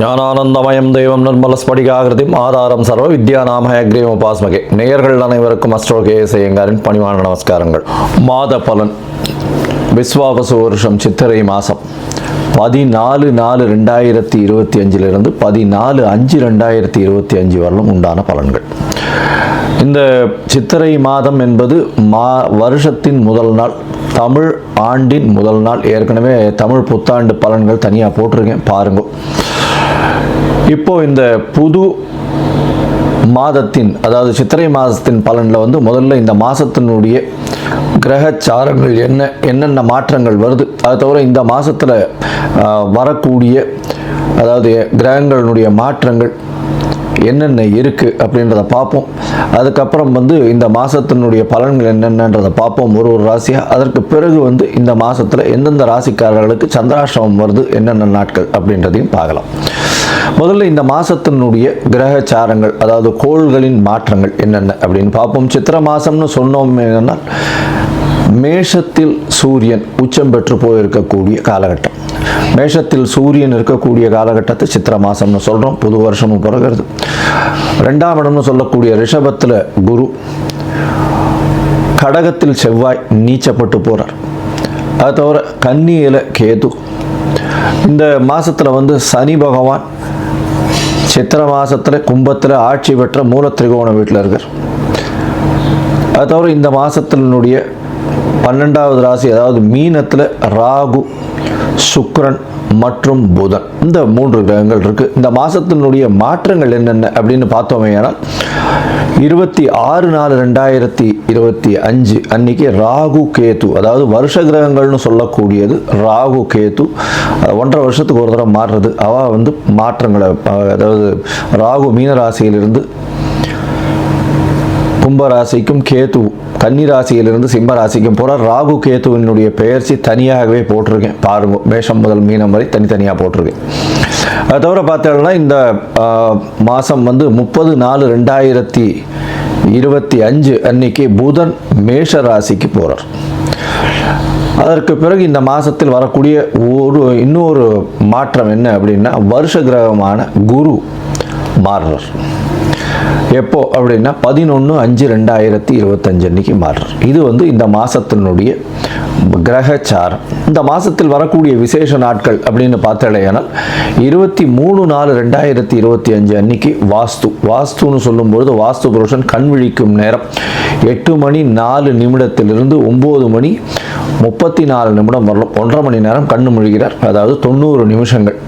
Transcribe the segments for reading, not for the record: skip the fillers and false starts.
ஞானானந்தமயம் தெய்வம் நிர்மலஸ்படிகாகிருதிம் ஆதாரம் சர்வ வித்யாநாம ஹயக்ரீவம் உபாஸ்மகே. நேயர்கள் அனைவருக்கும் அஸ்ட்ரோ கேஎஸ் ஐயங்காரின் பணிவான நமஸ்காரங்கள். மாத பலன் விஸ்வாவசு வருஷம் சித்திரை மாதம் 14/4/2025 14/5/2025 வரலும் உண்டான பலன்கள். இந்த சித்திரை மாதம் என்பது வருஷத்தின் முதல் நாள், தமிழ் ஆண்டின் முதல் நாள். ஏற்கனவே தமிழ் புத்தாண்டு பலன்கள் தனியாக போட்டிருக்கேன், பாருங்க. இப்போ இந்த புது மாதத்தின், அதாவது சித்திரை மாதத்தின் பலனில் முதல்ல இந்த மாதத்தினுடைய கிரகச்சாரங்கள் என்னென்ன மாற்றங்கள் வருது, அது தவிர இந்த மாதத்தில் வரக்கூடிய, அதாவது கிரகங்களுடைய மாற்றங்கள் என்னென்ன இருக்குது அப்படின்றத பார்ப்போம். அதுக்கப்புறம் இந்த மாதத்தினுடைய பலன்கள் என்னென்னன்றதை பார்ப்போம், ஒரு ராசியாக. அதற்கு பிறகு இந்த மாதத்தில் எந்தெந்த ராசிக்காரர்களுக்கு சந்திராஷ்டமம் வருது, என்னென்ன நாட்கள் அப்படின்றதையும் பார்க்கலாம். முதல்ல இந்த மாதத்தினுடைய கிரகச்சாரங்கள், அதாவது கோள்களின் மாற்றங்கள் என்னென்ன அப்படின்னு பார்ப்போம். சித்திரை மாதம்னு சொன்னோம் என்னன்னா, மேஷத்தில் சூரியன் உச்சம் பெற்று போயிருக்கக்கூடிய காலகட்டம். மேஷத்தில் சூரியன் இருக்கக்கூடிய காலகட்டத்தை சித்திரை மாதம்னு சொல்கிறோம். புது வருஷமும் பிறகுறது. 2ஆம் இடம்னு சொல்லக்கூடிய ரிஷபத்தில் குரு, கடகத்தில் செவ்வாய் நீச்சப்பட்டு போகிறார். அது தவிர கன்னியில் கேது. இந்த மாதத்தில் சனி பகவான் சித்திரை மாதத்தில் கும்பத்தில் ஆட்சி பெற்ற மூல திரிகோண வீட்டில் இருக்கார். அது தவிர இந்த மாதத்தினுடைய 12வது ராசி, அதாவது மீனத்தில் ராகு, சுக்கிரன் மற்றும் புதன், இந்த 3 கிரகங்கள் இருக்கு. இந்த மாதத்தினுடைய மாற்றங்கள் என்னென்ன அப்படின்னு பார்த்தோமே, ஆனால் 26/4/2025 அன்னைக்கு ராகு கேது, அதாவது வருஷ கிரகங்கள்னு சொல்லக்கூடியது ராகு கேது 1.5 வருஷத்துக்கு ஒரு தடவை மாறுறது. மாற்றங்களை, அதாவது ராகு மீன ராசியிலிருந்து கும்பராசிக்கும், கேது கன்னி ராசியிலிருந்து சிம்ம ராசிக்கும் போகிற ராகு கேதுவினுடைய பெயர்ச்சி தனியாகவே போட்டிருக்கேன், பாருங்க. மேஷம் முதல் மீனம் வரை தனித்தனியாக போட்டிருக்கேன். அது தவிர பார்த்தோம்னா இந்த மாதம் 30/4/2025 அன்னைக்கு புதன் மேஷ ராசிக்கு போகிறார். அதற்கு பிறகு இந்த மாதத்தில் வரக்கூடிய இன்னொரு மாற்றம் என்ன அப்படின்னா, வருஷ கிரகமான குரு மாறுறார். எப்போ அப்படின்னா 11/5/2025 அன்னைக்கு மாறுறார். இது இந்த மாதத்தினுடைய கிரகச்சாரம். இந்த மாதத்தில் வரக்கூடிய விசேஷ நாட்கள் அப்படின்னு பார்த்தாலேயானால் 23/4/2025 அன்னைக்கு வாஸ்துன்னு சொல்லும்பொழுது வாஸ்து புருஷன் கண் விழிக்கும் நேரம் 8:04 9:34 வரலும் 1.5 மணி நேரம் கண்ணு முழுகிறார். அதாவது 90 நிமிஷங்கள்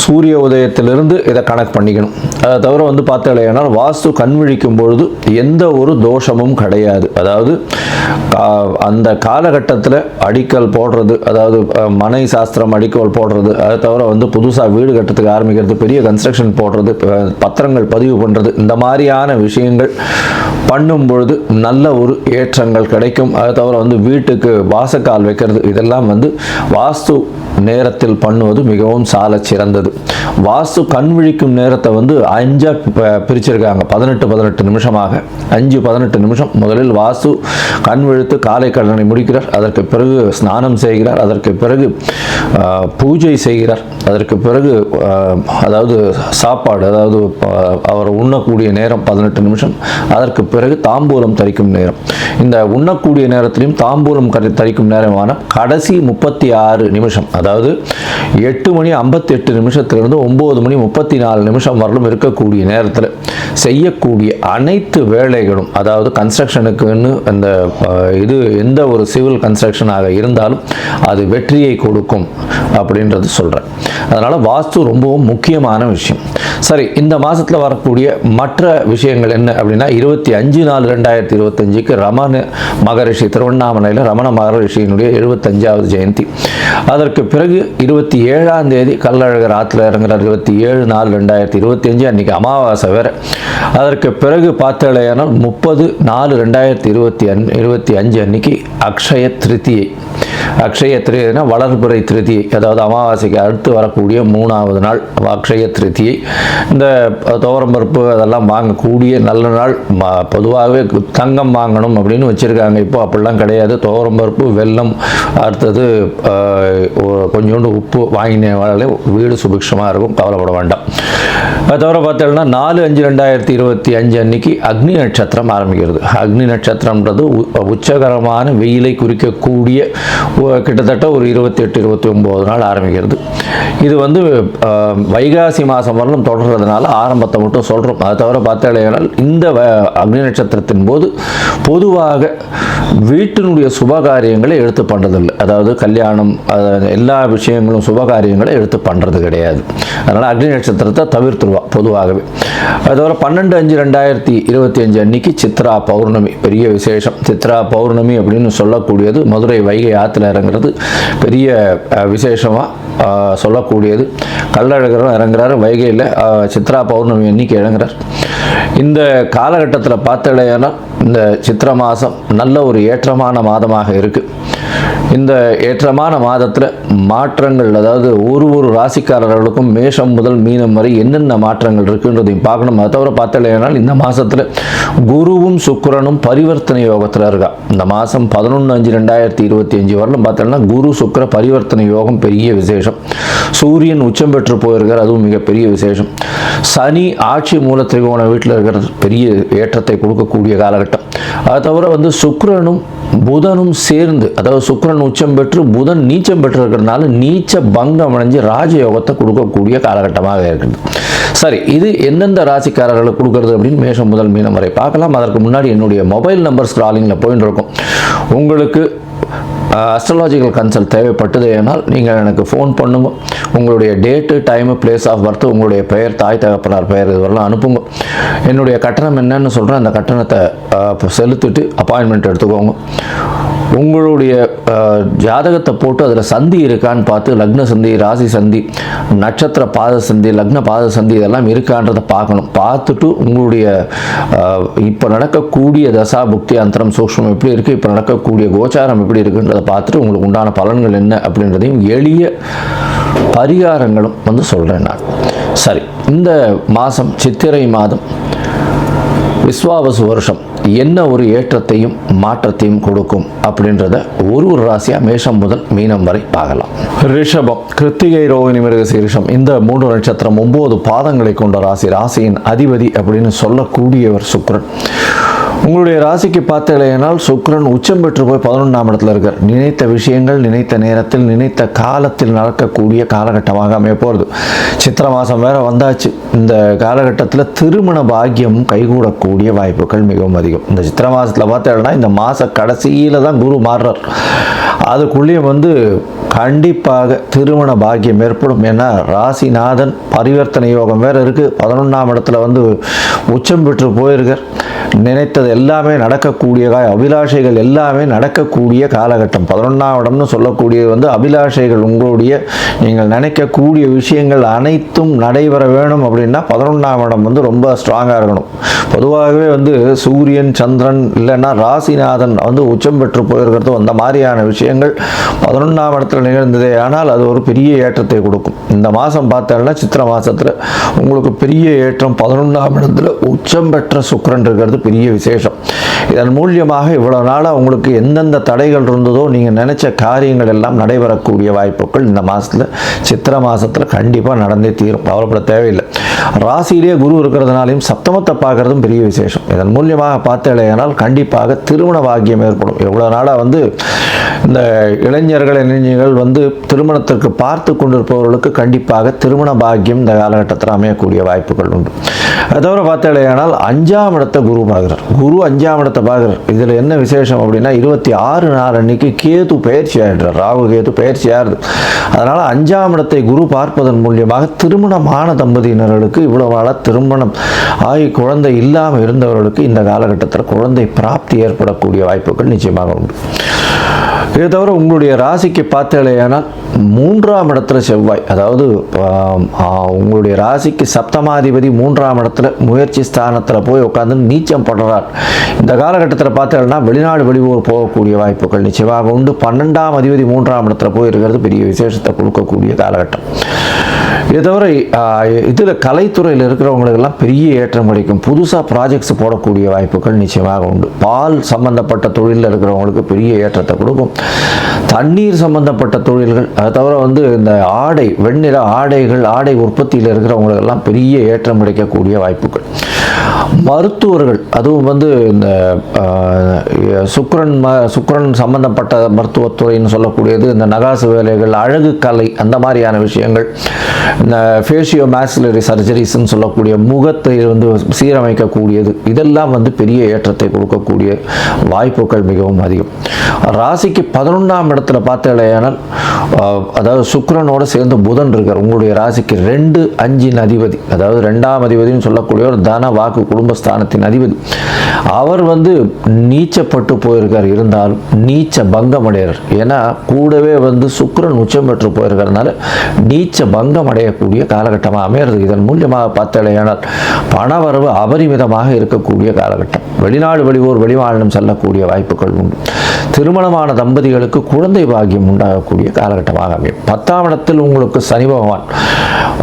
சூரிய உதயத்திலிருந்து இதை கணக்கு பண்ணிக்கணும். அதை தவிர பார்த்தாலேயானால் வாஸ்து கண் விழிக்கும் பொழுது எந்த ஒரு தோஷமும் கிடையாது. அதாவது அந்த காலகட்டத்தில் அடிக்கல் போடுறது, அதாவது மனை சாஸ்திரம் அடிக்கல் போடுறது, அதை தவிர புதுசாக வீடு கட்டுறதுக்கு ஆரம்பிக்கிறது, பெரிய கன்ஸ்ட்ரக்ஷன் போடுறது, பத்திரங்கள் பதிவு பண்ணுறது, இந்த மாதிரியான விஷயங்கள் பண்ணும் பொழுது நல்ல ஒரு ஏற்றங்கள் கிடைக்கும். அதை தவிர வீட்டுக்கு வாசக்கால் வைக்கிறது, இதெல்லாம் வாஸ்து நேரத்தில் பண்ணுவது மிகவும் சால சிறந்தது. வாஸ்து கண் விழிக்கும் நேரத்தை 5 பிரிச்சிருக்காங்க, 18 நிமிஷமாக. 5-18 நிமிஷம். முதலில் வாஸ்து கண் விழித்து காலை கடனை முடிக்கிறார். அதற்கு பிறகு ஸ்நானம் செய்கிறார். அதற்கு பிறகு பூஜை செய்கிறார். அதற்கு பிறகு அதாவது சாப்பாடு, அதாவது அவர் உண்ணக்கூடிய நேரம் 18 நிமிஷம். அதற்கு பிறகு தாம்பூலம் தரிக்கும் நேரம். இந்த உண்ணக்கூடிய நேரத்திலையும் தாம்பூலம் தரிக்கும் நேரமான கடைசி 36 நிமிஷம், அதாவது 8:58 9:34 வரலும் இருக்கக்கூடிய நேரத்தில் செய்யக்கூடிய அனைத்து வேலைகளும், அதாவது கன்ஸ்ட்ரக்ஷனுக்குன்னு அந்த இது எந்த ஒரு சிவில் கன்ஸ்ட்ரக்ஷனாக இருந்தாலும் அது வெற்றியை கொடுக்கும் அப்படின்றது சொல்கிறேன். அதனால் வாஸ்து ரொம்பவும் முக்கியமான விஷயம். சரி, இந்த மாதத்தில் வரக்கூடிய மற்ற விஷயங்கள் என்ன அப்படின்னா, 25/4/2025 ரமண மகரிஷி, திருவண்ணாமலையில் ரமண மகரிஷியினுடைய 75வது ஜெயந்தி. அதற்கு பிறகு 27ஆம் தேதி கள்ளழகர் ஆற்றுல இறங்குறார். 27/4/2025 அன்றைக்கி அமாவாசை வேறு. அதற்கு பிறகு பார்த்தாலேயானால் 30/4/2025 அன்னைக்கு அக்ஷய திருத்தியை. அக்ஷய திருதினா வளர்பிறை திருதியை, அதாவது அமாவாசைக்கு அடுத்து வரக்கூடிய 3ஆவது நாள் அக்ஷய திருதியை. இந்த துவரம்பருப்பு அதெல்லாம் வாங்கக்கூடிய நல்ல நாள். பொதுவாகவே தங்கம் வாங்கணும் அப்படின்னு வச்சுருக்காங்க. இப்போ அப்படிலாம் கிடையாது. துவரம்பருப்பு, வெல்லம், அடுத்தது கொஞ்சோண்டு உப்பு வாங்கினாலே வீடு சுபிக்ஷமாக இருக்கும், கவலைப்பட வேண்டாம். அது தவிர பார்த்தோம்னா 4/5/2025 அன்னைக்கு அக்னி நட்சத்திரம் ஆரம்பிக்கிறது. அக்னி நட்சத்திரம்ன்றது உச்சகரமான வெயிலை குறிக்கக்கூடிய கிட்டத்தட்ட ஒரு 28-29 நாள் ஆரம்பிக்கிறது. இது வந்து வைகாசி மாதம் வரலும் தொடர்றதுனால ஆரம்பத்தை மட்டும் சொல்கிறோம். அதை தவிர பார்த்தேனால் இந்த அக்னி நட்சத்திரத்தின் போது பொதுவாக வீட்டினுடைய சுபகாரியங்களை எடுத்து பண்ணுறதில்லை. அதாவது கல்யாணம் எல்லா விஷயங்களும் சுபகாரியங்களை எடுத்து பண்ணுறது கிடையாது. அதனால் அக்னி நட்சத்திரத்தை தவிர்த்துருவா பொதுவாகவே. அது தவிர 12/5/2025 அன்னைக்கு சித்ரா பௌர்ணமி பெரிய விசேஷம். சித்ரா பௌர்ணமி அப்படின்னு சொல்லக்கூடியது மதுரை வைகை ஆற்றுல இறங்குறது பெரிய விசேஷமாக சொல்லக்கூடியது. கள்ளழகரும் இறங்குறாரு வைகையில், சித்ரா பௌர்ணமி அன்னைக்கு இறங்குறார். இந்த காலகட்டத்தில் பார்த்தலையானா இந்த சித்திரை மாதம் நல்ல ஒரு ஏற்றமான மாதமாக இருக்குது. இந்த ஏற்றமான மாதத்தில் மாற்றங்கள், அதாவது ஒரு ராசிக்காரர்களுக்கும் மேஷம் முதல் மீனம் வரை என்னென்ன மாற்றங்கள் இருக்குன்றதையும் பார்க்கணும். அதை தவிர பார்த்தலையானால் இந்த மாதத்தில் குருவும் சுக்கிரனும் பரிவர்த்தனை யோகத்தில் இருக்கா. இந்த மாதம் 11/5/2025 வரலும் பார்த்தோம்னா குரு சுக்கிர பரிவர்த்தனை யோகம் பெரிய விசேஷம். சூரியன் உச்சம் பெற்று போயிருக்கார், அதுவும் மிகப்பெரிய விசேஷம். சனி ஆட்சி மூல திரிகோண வீட்டில் இருக்கிறது பெரிய ஏற்றத்தை கொடுக்கக்கூடிய காலகட்டம். அது தவிர வந்து சுக்கிரனும் புதனும் சேர்ந்து, அதாவது சுக்கிரன் உச்சம் பெற்று புதன் நீச்சம் பெற்று இருக்கிறதுனால நீச்ச பங்கம் அடைஞ்சு ராஜயோகத்தை கொடுக்கக்கூடிய காலகட்டமாக இருக்குது. சரி, இது எந்தெந்த ராசிக்காரர்களுக்கு கொடுக்கறது அப்படின்னு மேஷம் முதல் மீனம் வரை பார்க்கலாம். அதற்கு முன்னாடி என்னுடைய மொபைல் நம்பர் ஸ்க்ராலிங்கில் போயின்னு இருக்கும். உங்களுக்கு அஸ்ட்ராலஜிக்கல் கன்சல்ட் தேவைப்பட்டது ஏனால் நீங்கள் எனக்கு ஃபோன் பண்ணுங்க. உங்களுடைய date, time, place of birth, உங்களுடைய பெயர், தாய் தகப்பனார் பெயர் இதுவரெல்லாம் அனுப்புங்க. என்னுடைய கட்டணம் என்னன்னு சொல்கிறேன். அந்த கட்டணத்தை செலுத்திட்டு அப்பாயின்மெண்ட் எடுத்துக்கோங்க. உங்களுடைய ஜாதகத்தை போட்டு அதில் சந்தி இருக்கான்னு பார்த்து, லக்ன சந்தி, ராசி சந்தி, நட்சத்திர பாத சந்தி, லக்ன பாத சந்தி இதெல்லாம் இருக்கான்றதை பார்க்கணும். பார்த்துட்டு உங்களுடைய இப்போ நடக்கக்கூடிய தசா புக்தி அந்தரம் சூக்ஷ்மம் எப்படி இருக்குது, இப்போ நடக்கக்கூடிய கோச்சாரம் எப்படி இருக்குன்றதை பார்த்துட்டு உங்களுக்கு உண்டான பலன்கள் என்ன அப்படின்றதையும் எளிய பரிகாரங்களும் வந்து சொல்கிறேன் நான். சரி, இந்த மாதம் சித்திரை மாதம் விஸ்வாவசு வருஷம் என்ன ஒரு ஏற்றத்தையும் மாற்றத்தையும் கொடுக்கும் அப்படின்றத ஒரு ராசியாக மேஷம் முதல் மீனம் வரை பார்க்கலாம். ரிஷபம், கிருத்திகை, ரோகிணி, மிருகசீரிஷம் இந்த 3 நட்சத்திரம் 9 பாதங்களை கொண்ட ராசி. ராசியின் அதிபதி அப்படின்னு சொல்லக்கூடியவர் சுக்கிரன். உங்களுடைய ராசிக்கு பார்த்தலையினால் சுக்கிரன் உச்சம் பெற்று போய் 11ஆம் இடத்துல இருக்கார். நினைத்த விஷயங்கள் நினைத்த நேரத்தில் நினைத்த காலத்தில் நடக்கக்கூடிய காலகட்டமாக அமைய போகிறது. சித்திரை மாதம் வேற வந்தாச்சு. இந்த காலகட்டத்தில் திருமண பாக்கியம் கைகூடக்கூடிய வாய்ப்புகள் மிகவும் அதிகம். இந்த சித்திரை மாதத்தில் பார்த்தேன்னா இந்த மாத கடைசியில் தான் குரு மாறுறார். அதுக்குள்ளேயும் வந்து கண்டிப்பாக திருமண பாக்கியம் ஏற்படும். ஏன்னா ராசிநாதன் பரிவர்த்தனை யோகம் வேறு இருக்குது. 11ஆம் இடத்துல வந்து உச்சம் பெற்று போயிருக்கார். நினைத்தது எல்லாமே நடக்கக்கூடிய அபிலாஷைகள் எல்லாமே நடக்கக்கூடிய காலகட்டம். 11ஆம் இடம்னு சொல்லக்கூடியது வந்து அபிலாஷைகள், உங்களுடைய நீங்கள் நினைக்கக்கூடிய விஷயங்கள் அனைத்தும் நடைபெற வேணும் அப்படின்னா 11ஆம் இடம் வந்து ரொம்ப ஸ்ட்ராங்காக இருக்கணும். பொதுவாகவே வந்து சூரியன், சந்திரன் இல்லைன்னா ராசிநாதன் வந்து உச்சம் பெற்று போயிருக்கிறது அந்த மாதிரியான விஷயங்கள் 11ஆம் இடத்துல நிகழ்ந்ததே ஆனால் அது ஒரு பெரிய ஏற்றத்தை கொடுக்கும். இந்த மாதம் பார்த்தோம்னா சித்திரை மாதத்தில் உங்களுக்கு பெரிய ஏற்றம். 11ஆம் இடத்துல உச்சம் பெற்ற சுக்கிரன் இருக்கிறது பெரிய விசேஷம். இதன் மூலியமாக இவ்வளவு நாளாக உங்களுக்கு எந்தெந்த தடைகள் இருந்ததோ நீங்கள் நினைச்ச காரியங்கள் எல்லாம் நடைபெறக்கூடிய வாய்ப்புகள் இந்த மாதத்தில் சித்திரை மாதத்தில் கண்டிப்பாக நடந்தே தீரும். கவலைப்பட தேவையில்லை. ராசியிலேயே குரு இருக்கிறதுனாலையும் சப்தமத்தை பார்க்கறதும் பெரிய விசேஷம். இதன் மூலியமாக பார்த்தேனால் கண்டிப்பாக திருமண பாக்கியம் ஏற்படும். எவ்வளோ நாளாக வந்து இந்த இளைஞர்கள் வந்து திருமணத்திற்கு பார்த்து கொண்டிருப்பவர்களுக்கு கண்டிப்பாக திருமண பாக்கியம் இந்த காலகட்டத்தில் அமையக்கூடிய வாய்ப்புகள் உண்டு. அதை தவிர பார்த்தேனால் 5ஆம் இடத்தை குரு பார்க்குறார். குரு 5ஆம் இடத்தை பார்க்குறார். இதில் என்ன விசேஷம் அப்படின்னா 26 நாள் அன்னைக்கு கேது பயிற்சி ஆகிடுறார். ராகு கேது பயிற்சி ஆகுது. அதனால் 5ஆம் இடத்தை குரு பார்ப்பதன் மூலியமாக திருமணமான தம்பதியினர்களுக்கு இவ்வளவு நாளாக திருமணம் ஆகி குழந்தை இல்லாமல் இருந்தவர்களுக்கு இந்த காலகட்டத்தில் குழந்தை பிராப்தி ஏற்படக்கூடிய வாய்ப்புகள் நிச்சயமாக உண்டு. இதை தவிர உங்களுடைய ராசிக்கு பார்த்தேனால் 3ஆம் இடத்துல செவ்வாய், அதாவது உங்களுடைய ராசிக்கு சப்தமாதிபதி 3ஆம் இடத்துல முயற்சி ஸ்தானத்தில் போய் உட்காந்து நீச்சம் படுறார். இந்த காலகட்டத்தில் பார்த்தேன்னா வெளிநாடு வெளியூர் போகக்கூடிய வாய்ப்புகள் நிச்சயமாக உண்டு. 12ஆம் அதிபதி 3ஆம் இடத்துல போய் இருக்கிறது பெரிய விசேஷத்தை கொடுக்கக்கூடிய காலகட்டம். இதை தவிர இதில் கலைத்துறையில் இருக்கிறவங்களுக்கெல்லாம் பெரிய ஏற்றம் கிடைக்கும். புதுசாக ப்ராஜெக்ட்ஸ் போடக்கூடிய வாய்ப்புகள் நிச்சயமாக உண்டு. பால் சம்பந்தப்பட்ட தொழிலில் இருக்கிறவங்களுக்கு பெரிய ஏற்றத்தை கொடுக்கும். தண்ணீர் சம்பந்தப்பட்ட தொழில்கள், அதை தவிர இந்த ஆடை, வெண்ணிற ஆடைகள், ஆடை உற்பத்தியில் இருக்கிறவங்களுக்கெல்லாம் பெரிய ஏற்றம் கிடைக்கக்கூடிய வாய்ப்புகள். மருத்துவர்கள், அதுவும் இந்த சுக்கிரன் சம்பந்தப்பட்ட மருத்துவத்துறைன்னு சொல்லக்கூடியது, இந்த நகாசு வேலைகள், அழகு கலை, அந்த மாதிரியான விஷயங்கள், இந்த ஃபேஷியோ மேக்ஸிலரி சர்ஜரிஸ்ன்னு சொல்லக்கூடிய முகத்தை சீரமைக்கக்கூடியது, இதெல்லாம் பெரிய ஏற்றத்தை கொடுக்கக்கூடிய வாய்ப்புகள் மிகவும் அதிகம். ராசிக்கு 11ஆம் இடத்துல பார்த்தேனால், அதாவது சுக்கிரனோடு சேர்ந்து புதன் இருக்கார். உங்களுடைய ராசிக்கு 2, 5 அதிபதி, அதாவது 2ஆம் அதிபதினு சொல்லக்கூடிய ஒரு தன வாக்கு குடும்பஸ்தானத்தின் அதிபதி. அவர் நீச்சப்பட்டு போயிருக்கார். இருந்தாலும் நீச்ச பங்கம் அடைகிறார். ஏன்னா கூடவே சுக்கிரன் உச்சம் பெற்று போயிருக்கிறதுனால நீச்ச பங்கம் அடையக்கூடிய காலகட்டமாக அமைகிறது. இதன் மூலியமாக பார்த்தேனால் பணவரவு அபரிமிதமாக இருக்கக்கூடிய காலகட்டம். வெளிநாடு, வெளியூர், வெளிமாநிலம் செல்லக்கூடிய வாய்ப்புகள் உண்டு. திருமணமான தம்பதிகளுக்கு குழந்தை பாக்கியம் உண்டாகக்கூடிய காலகட்டமாக அமையும். 10ஆம் இடத்தில் உங்களுக்கு சனி பகவான்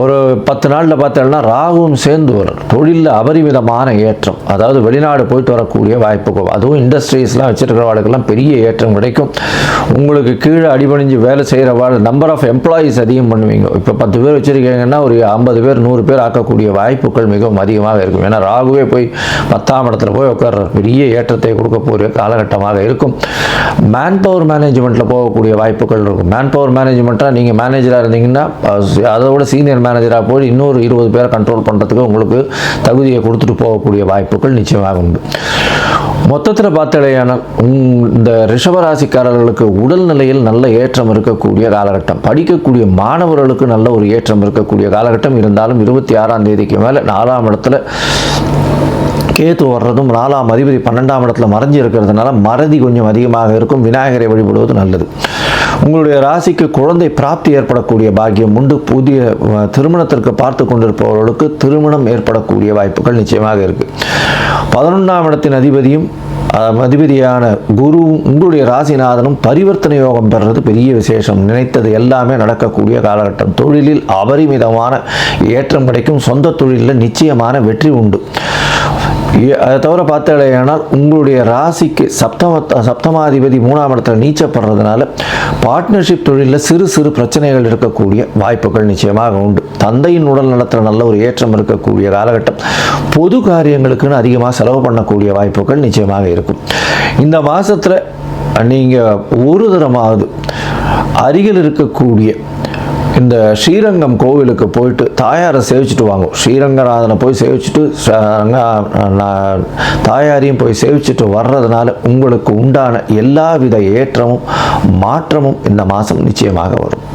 ஒரு 10 நாளில் பார்த்தேன்னா ராகுவும் சேர்ந்து வரும். தொழிலில் அபரிமிதமான ஏற்றம், அதாவது வெளிநாடு போயிட்டு வரக்கூடிய வாய்ப்புகள், அதுவும் இண்டஸ்ட்ரீஸ்லாம் வச்சிருக்கிறவாளுக்கெல்லாம் பெரிய ஏற்றம் கிடைக்கும். உங்களுக்கு கீழே அடிபணிஞ்சு வேலை செய்கிறவாள் நம்பர் ஆஃப் எம்ப்ளாயீஸ் அதிகம் பண்ணுவீங்க. இப்போ 10 பேர் வச்சுருக்கீங்கன்னா ஒரு 50 பேர் 100 பேர் ஆக்கக்கூடிய வாய்ப்புகள் மிகவும் அதிகமாக இருக்கும். ஏன்னா ராகுவே போய் 10ஆம் இடத்துல போய் உட்கார்ற பெரிய ஏற்றத்தை கொடுக்கக்கூடிய காலகட்டமாக இருக்கும். மேன் பவர் மேனேஜ்மெண்ட்டில் போகக்கூடிய வாய்ப்புகள் இருக்கும். மேன் பவர் மேனேஜ்மெண்ட்டாக நீங்கள் மேனேஜராக இருந்தீங்கன்னா அதை விட சீனியர் மேனேஜராக போய் இன்னொரு 20 பேரை கண்ட்ரோல் பண்ணுறதுக்கு உங்களுக்கு தகுதியை கொடுத்துட்டு போகக்கூடிய வாய்ப்புகள் நிச்சயமாக உண்டு. மொத்தத்தில் பார்த்தடையானால் இந்த ரிஷபராசிக்காரர்களுக்கு உடல்நிலையில் நல்ல ஏற்றம் இருக்கக்கூடிய காலகட்டம். படிக்கக்கூடிய மாணவர்களுக்கு நல்ல ஒரு ஏற்றம் இருக்கக்கூடிய காலகட்டம். இருந்தாலும் 26ஆம் தேதிக்கு மேலே 4ஆம் இடத்துல கேத்து வர்றதும் 4ஆம் அதிபதி 12ஆம் இடத்துல மறைஞ்சு இருக்கிறதுனால மறதி கொஞ்சம் அதிகமாக இருக்கும். விநாயகரை வழிபடுவது நல்லது. உங்களுடைய ராசிக்கு குழந்தை பிராப்தி ஏற்படக்கூடிய பாக்கியம் உண்டு. புதிய திருமணத்திற்கு பார்த்து கொண்டிருப்பவர்களுக்கு திருமணம் ஏற்படக்கூடிய வாய்ப்புகள் நிச்சயமாக இருக்கு. 11ஆம் இடத்தின் அதிபதியான குரு உங்களுடைய ராசிநாதனும் பரிவர்த்தனை யோகம் பெறுறது பெரிய விசேஷம். நினைத்தது எல்லாமே நடக்கக்கூடிய காலகட்டம். தொழிலில் அபரிமிதமான ஏற்றம் கிடைக்கும். சொந்த தொழிலில் நிச்சயமான வெற்றி உண்டு. அதை தவிர பார்த்தேனால் உங்களுடைய ராசிக்கு சப்தமாதிபதி 3ஆம் இடத்துல நீச்சப்படுறதுனால பார்ட்னர்ஷிப் தொழிலில் சிறு சிறு பிரச்சனைகள் இருக்கக்கூடிய வாய்ப்புகள் நிச்சயமாக உண்டு. தந்தையின் உடல் நலத்தில் நல்ல ஒரு ஏற்றம் இருக்கக்கூடிய காலகட்டம். பொது காரியங்களுக்குன்னு அதிகமாக செலவு பண்ணக்கூடிய வாய்ப்புகள் நிச்சயமாக இருக்கும். இந்த மாதத்தில் நீங்கள் ஒரு தரமாவது அருகில் இருக்கக்கூடிய இந்த ஸ்ரீரங்கம் கோவிலுக்கு போயிட்டு தாயாரை சேவிச்சுட்டு வாங்க. ஸ்ரீரங்கநாதனை போய் சேவிச்சுட்டு தாயாரையும் போய் சேவிச்சுட்டு வர்றதுனால உங்களுக்கு உண்டான எல்லா வித ஏற்றமும் மாற்றமும் இந்த மாதம் நிச்சயமாக வரும்.